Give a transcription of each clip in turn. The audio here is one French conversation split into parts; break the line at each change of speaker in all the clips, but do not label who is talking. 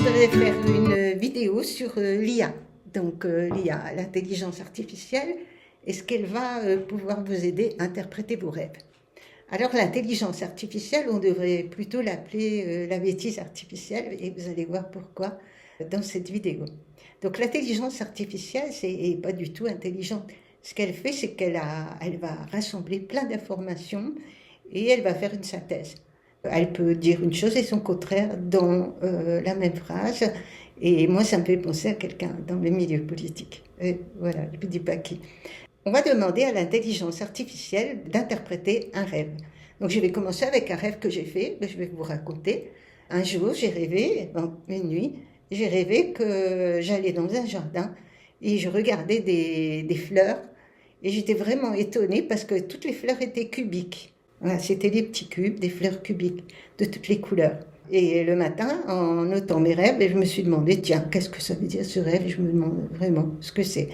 voudrais faire une vidéo sur l'IA. Donc l'IA, l'intelligence artificielle, et ce qu'elle va pouvoir vous aider à interpréter vos rêves. Alors l'intelligence artificielle, on devrait plutôt l'appeler la bêtise artificielle, et vous allez voir pourquoi dans cette vidéo. Donc l'intelligence artificielle, c'est pas du tout intelligente. Ce qu'elle fait, c'est qu'elle va rassembler plein d'informations et elle va faire une synthèse. Elle peut dire une chose et son contraire dans la même phrase. Et moi, ça me fait penser à quelqu'un dans le milieu politique. Et voilà, je ne dis pas qui. On va demander à l'intelligence artificielle d'interpréter un rêve. Donc je vais commencer avec un rêve que j'ai fait, que je vais vous raconter. Un jour, j'ai rêvé, une nuit, j'ai rêvé que j'allais dans un jardin et je regardais des fleurs. Et j'étais vraiment étonnée parce que toutes les fleurs étaient cubiques. Voilà, c'était des petits cubes, des fleurs cubiques de toutes les couleurs. Et le matin, en notant mes rêves, je me suis demandé, tiens, qu'est-ce que ça veut dire ce rêve? Et je me demande vraiment ce que c'est.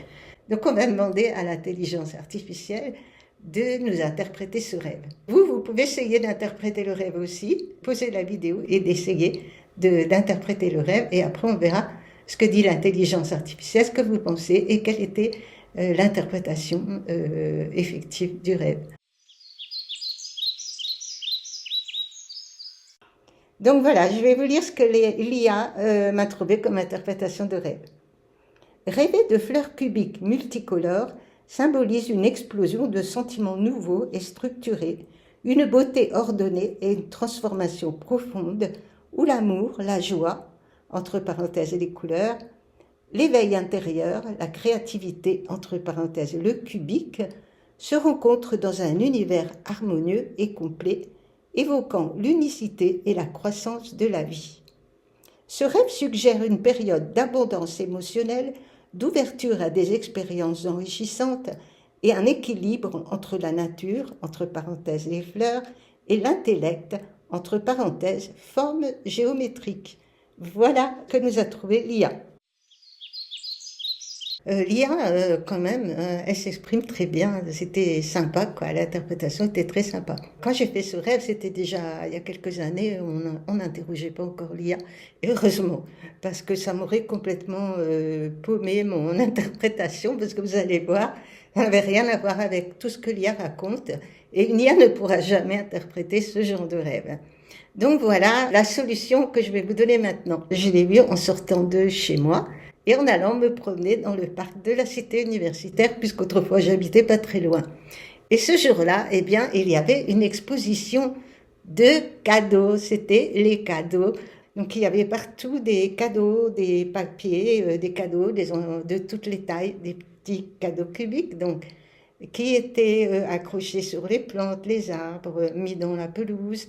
Donc on va demander à l'intelligence artificielle de nous interpréter ce rêve. Vous pouvez essayer d'interpréter le rêve aussi, poser la vidéo et d'essayer d'interpréter le rêve. Et après, on verra ce que dit l'intelligence artificielle, ce que vous pensez et quelle était l'interprétation effective du rêve. Donc voilà, je vais vous lire ce que l'IA m'a trouvé comme interprétation de rêve. Rêver de fleurs cubiques multicolores symbolise une explosion de sentiments nouveaux et structurés, une beauté ordonnée et une transformation profonde où l'amour, la joie, entre parenthèses les couleurs, l'éveil intérieur, la créativité, entre parenthèses le cubique, se rencontrent dans un univers harmonieux et complet, évoquant l'unicité et la croissance de la vie. Ce rêve suggère une période d'abondance émotionnelle, d'ouverture à des expériences enrichissantes et un équilibre entre la nature, entre parenthèses les fleurs, et l'intellect, entre parenthèses formes géométriques. Voilà que nous a trouvé l'IA. L'IA, quand même, elle s'exprime très bien. C'était sympa, quoi. L'interprétation était très sympa. Quand j'ai fait ce rêve, c'était déjà il y a quelques années. On n'interrogeait pas encore l'IA. Heureusement, parce que ça m'aurait complètement paumé mon interprétation, parce que vous allez voir, ça n'avait rien à voir avec tout ce que l'IA raconte. Et une IA ne pourra jamais interpréter ce genre de rêve. Donc voilà la solution que je vais vous donner maintenant. Je l'ai vue en sortant de chez moi et en allant me promener dans le parc de la cité universitaire, puisqu'autrefois j'habitais pas très loin. Et ce jour-là, eh bien, il y avait une exposition de cadeaux. C'était les cadeaux. Donc il y avait partout des cadeaux, des papiers, des cadeaux de toutes les tailles, des petits cadeaux cubiques, donc qui étaient accrochés sur les plantes, les arbres, mis dans la pelouse.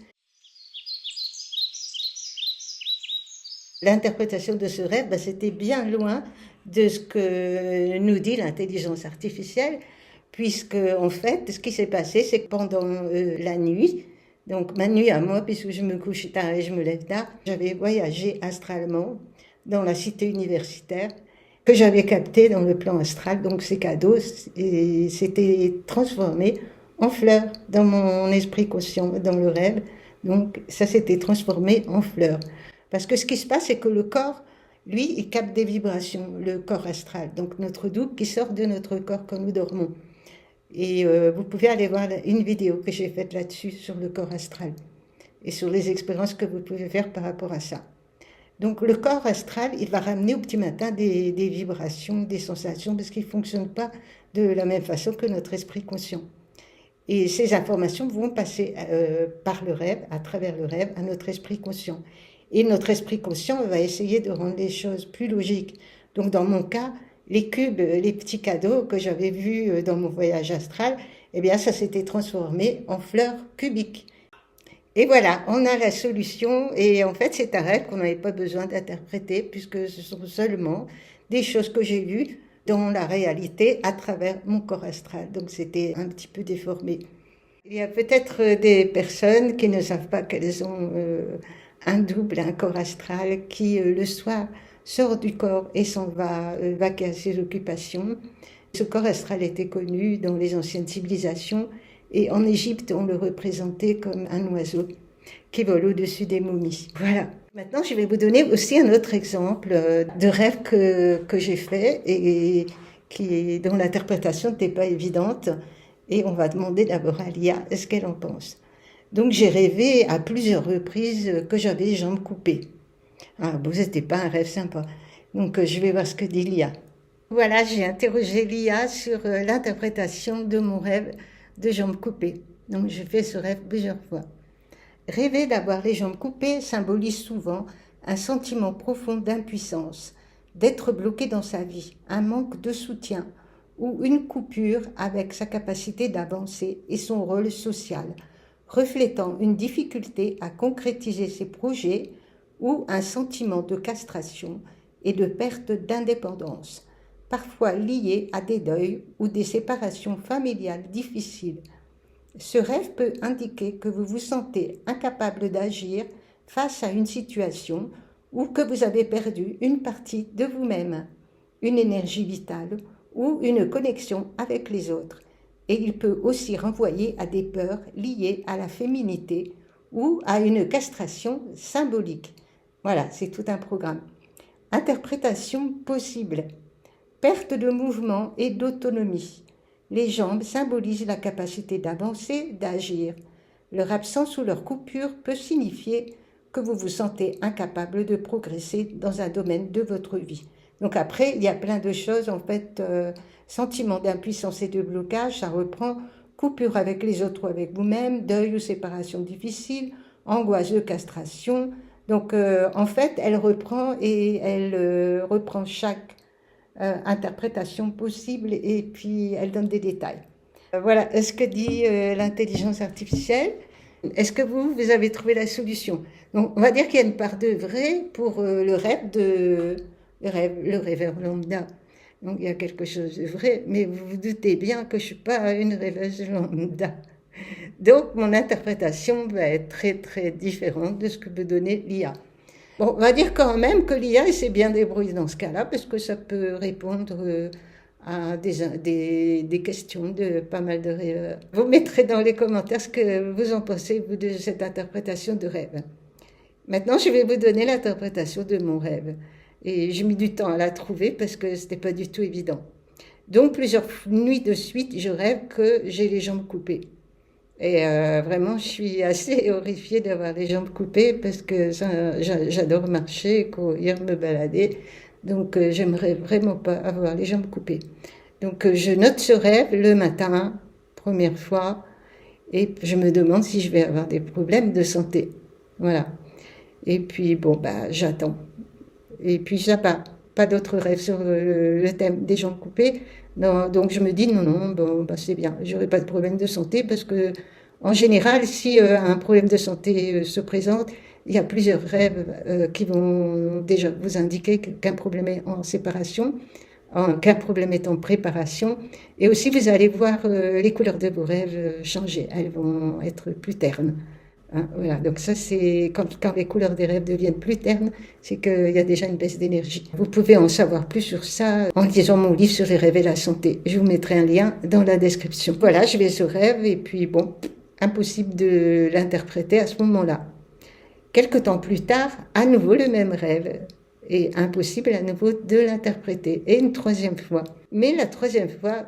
L'interprétation de ce rêve, c'était bien loin de ce que nous dit l'intelligence artificielle, puisque en fait, ce qui s'est passé, c'est que pendant la nuit, donc ma nuit à moi, puisque je me couche tard et je me lève tard, j'avais voyagé astralement dans la cité universitaire, que j'avais capté dans le plan astral, donc ces cadeaux s'étaient transformés en fleurs dans mon esprit conscient, dans le rêve, donc ça s'était transformé en fleurs. Parce que ce qui se passe, c'est que le corps, lui, il capte des vibrations, le corps astral, donc notre double qui sort de notre corps quand nous dormons. Et vous pouvez aller voir une vidéo que j'ai faite là-dessus, sur le corps astral, et sur les expériences que vous pouvez faire par rapport à ça. Donc le corps astral, il va ramener au petit matin des vibrations, des sensations, parce qu'il ne fonctionne pas de la même façon que notre esprit conscient. Et ces informations vont passer par le rêve, à travers le rêve, à notre esprit conscient. Et notre esprit conscient va essayer de rendre les choses plus logiques. Donc dans mon cas, les cubes, les petits cadeaux que j'avais vus dans mon voyage astral, eh bien ça s'était transformé en fleurs cubiques. Et voilà, on a la solution. Et en fait, c'est un rêve qu'on n'avait pas besoin d'interpréter, puisque ce sont seulement des choses que j'ai vues dans la réalité à travers mon corps astral. Donc c'était un petit peu déformé. Il y a peut-être des personnes qui ne savent pas qu'elles ont un double, un corps astral qui, le soir, sort du corps et s'en va vaquer à ses occupations. Ce corps astral était connu dans les anciennes civilisations et en Égypte, on le représentait comme un oiseau qui vole au-dessus des momies. Voilà. Maintenant, je vais vous donner aussi un autre exemple de rêve que j'ai fait et dont l'interprétation n'était pas évidente. Et on va demander d'abord à Lia ce qu'elle en pense. Donc, j'ai rêvé à plusieurs reprises que j'avais les jambes coupées. Ah, bon, c'était pas un rêve sympa. Donc, je vais voir ce que dit Lia. Voilà, j'ai interrogé Lia sur l'interprétation de mon rêve de jambes coupées. Donc, je fais ce rêve plusieurs fois. Rêver d'avoir les jambes coupées symbolise souvent un sentiment profond d'impuissance, d'être bloqué dans sa vie, un manque de soutien ou une coupure avec sa capacité d'avancer et son rôle social, reflétant une difficulté à concrétiser ses projets ou un sentiment de castration et de perte d'indépendance, parfois lié à des deuils ou des séparations familiales difficiles. Ce rêve peut indiquer que vous vous sentez incapable d'agir face à une situation ou que vous avez perdu une partie de vous-même, une énergie vitale ou une connexion avec les autres. Et il peut aussi renvoyer à des peurs liées à la féminité ou à une castration symbolique. Voilà, c'est tout un programme. Interprétation possible. Perte de mouvement et d'autonomie. Les jambes symbolisent la capacité d'avancer, d'agir. Leur absence ou leur coupure peut signifier que vous vous sentez incapable de progresser dans un domaine de votre vie. Donc après, il y a plein de choses, en fait, sentiment d'impuissance et de blocage, ça reprend coupure avec les autres ou avec vous-même, deuil ou séparation difficile, angoisse de castration. Donc en fait, elle reprend et elle reprend chaque interprétation possible et puis elle donne des détails. Voilà ce que dit l'intelligence artificielle. Est-ce que vous avez trouvé la solution? Donc, on va dire qu'il y a une part de vrai pour le rêveur lambda. Donc, il y a quelque chose de vrai, mais vous vous doutez bien que je ne suis pas une rêveuse lambda. Donc, mon interprétation va être très, très différente de ce que peut donner l'IA. Bon, on va dire quand même que l'IA s'est bien débrouillée dans ce cas-là, parce que ça peut répondre à des questions de pas mal de rêveurs. Vous mettrez dans les commentaires ce que vous en pensez, vous, de cette interprétation de rêve. Maintenant, je vais vous donner l'interprétation de mon rêve. Et j'ai mis du temps à la trouver parce que ce n'était pas du tout évident. Donc, plusieurs nuits de suite, je rêve que j'ai les jambes coupées. Et vraiment, je suis assez horrifiée d'avoir les jambes coupées parce que j'adore marcher, courir, me balader. Donc, j'aimerais vraiment pas avoir les jambes coupées. Donc, je note ce rêve le matin, première fois, et je me demande si je vais avoir des problèmes de santé. Voilà. Et puis, bon, bah, j'attends. Et puis, ça va. Pas d'autres rêves sur le thème des jambes coupées. Non, donc, je me dis, non, bon, bah, c'est bien. J'aurai pas de problème de santé parce que, en général, si un problème de santé se présente, il y a plusieurs rêves qui vont déjà vous indiquer qu'un problème est en séparation, qu'un problème est en préparation. Et aussi, vous allez voir les couleurs de vos rêves changer. Elles vont être plus ternes. Hein, voilà, donc ça c'est quand les couleurs des rêves deviennent plus ternes, c'est qu'il y a déjà une baisse d'énergie. Vous pouvez en savoir plus sur ça en lisant mon livre sur les rêves et la santé. Je vous mettrai un lien dans la description. Voilà, je vais ce rêve et puis bon, impossible de l'interpréter à ce moment-là. Quelque temps plus tard, à nouveau le même rêve et impossible à nouveau de l'interpréter. Et une troisième fois. Mais la troisième fois,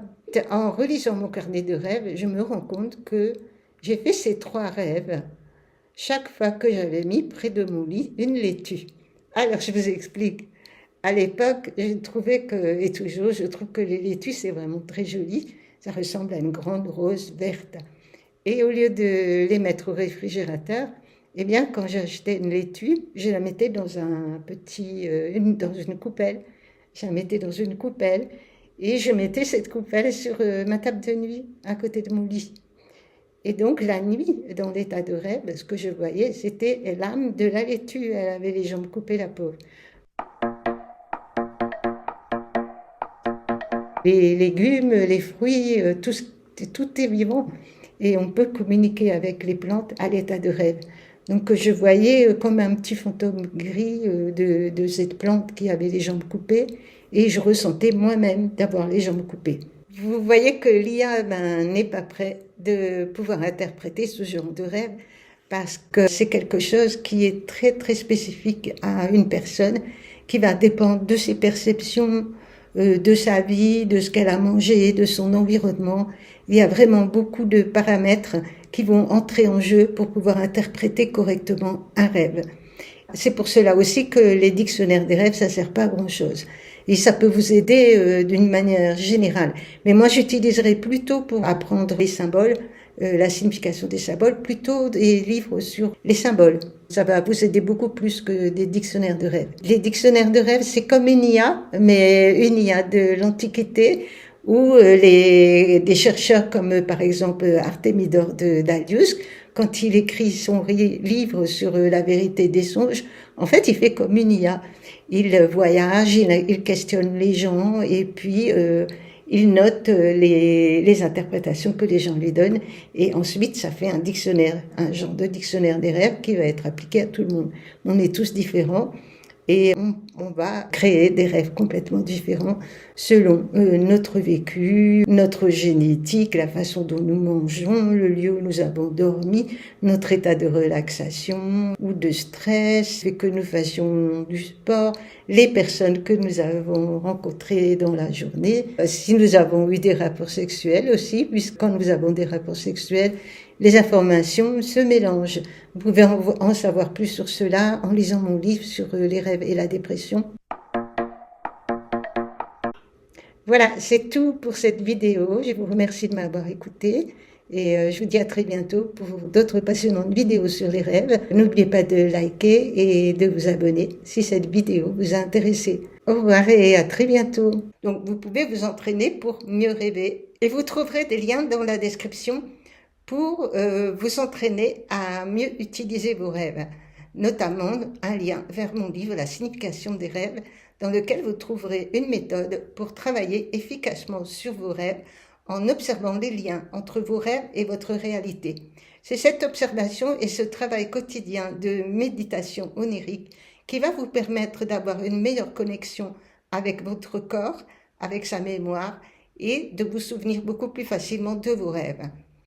en relisant mon carnet de rêves, je me rends compte que j'ai fait ces trois rêves chaque fois que j'avais mis près de mon lit une laitue. Alors, je vous explique. À l'époque, je trouvais que, et toujours, je trouve que les laitues, c'est vraiment très joli. Ça ressemble à une grande rose verte. Et au lieu de les mettre au réfrigérateur, eh bien, quand j'achetais une laitue, je la mettais dans dans une coupelle. Je la mettais dans une coupelle et je mettais cette coupelle sur ma table de nuit, à côté de mon lit. Et donc, la nuit, dans l'état de rêve, ce que je voyais, c'était l'âme de la laitue. Elle avait les jambes coupées, la pauvre. Les légumes, les fruits, tout est vivant. Et on peut communiquer avec les plantes à l'état de rêve. Donc, je voyais comme un petit fantôme gris de cette plante qui avait les jambes coupées. Et je ressentais moi-même d'avoir les jambes coupées. Vous voyez que l'IA n'est pas prêt de pouvoir interpréter ce genre de rêve parce que c'est quelque chose qui est très très spécifique à une personne, qui va dépendre de ses perceptions, de sa vie, de ce qu'elle a mangé, de son environnement. Il y a vraiment beaucoup de paramètres qui vont entrer en jeu pour pouvoir interpréter correctement un rêve. C'est pour cela aussi que les dictionnaires des rêves, ça ne sert pas à grand-chose. Et ça peut vous aider d'une manière générale. Mais moi, j'utiliserais plutôt pour apprendre les symboles, la signification des symboles, plutôt des livres sur les symboles. Ça va vous aider beaucoup plus que des dictionnaires de rêves. Les dictionnaires de rêves, c'est comme une IA, mais une IA de l'Antiquité, où des chercheurs comme par exemple Artémidore d'Aldius, quand il écrit son livre sur la vérité des songes, en fait, il fait comme une IA. Il voyage, il questionne les gens et puis il note les interprétations que les gens lui donnent. Et ensuite, ça fait un dictionnaire, un genre de dictionnaire des rêves qui va être appliqué à tout le monde. On est tous différents. Et on va créer des rêves complètement différents selon notre vécu, notre génétique, la façon dont nous mangeons, le lieu où nous avons dormi, notre état de relaxation ou de stress, que nous fassions du sport, les personnes que nous avons rencontrées dans la journée, si nous avons eu des rapports sexuels aussi, puisque quand nous avons des rapports sexuels, les informations se mélangent. Vous pouvez en savoir plus sur cela en lisant mon livre sur les rêves et la dépression. Voilà, c'est tout pour cette vidéo. Je vous remercie de m'avoir écouté et je vous dis à très bientôt pour d'autres passionnantes vidéos sur les rêves. N'oubliez pas de liker et de vous abonner si cette vidéo vous a intéressé. Au revoir et à très bientôt. Donc vous pouvez vous entraîner pour mieux rêver et vous trouverez des liens dans la description pour vous entraîner à mieux utiliser vos rêves, notamment un lien vers mon livre La signification des rêves, dans lequel vous trouverez une méthode pour travailler efficacement sur vos rêves en observant les liens entre vos rêves et votre réalité. C'est cette observation et ce travail quotidien de méditation onirique qui va vous permettre d'avoir une meilleure connexion avec votre corps, avec sa mémoire et de vous souvenir beaucoup plus facilement de vos rêves.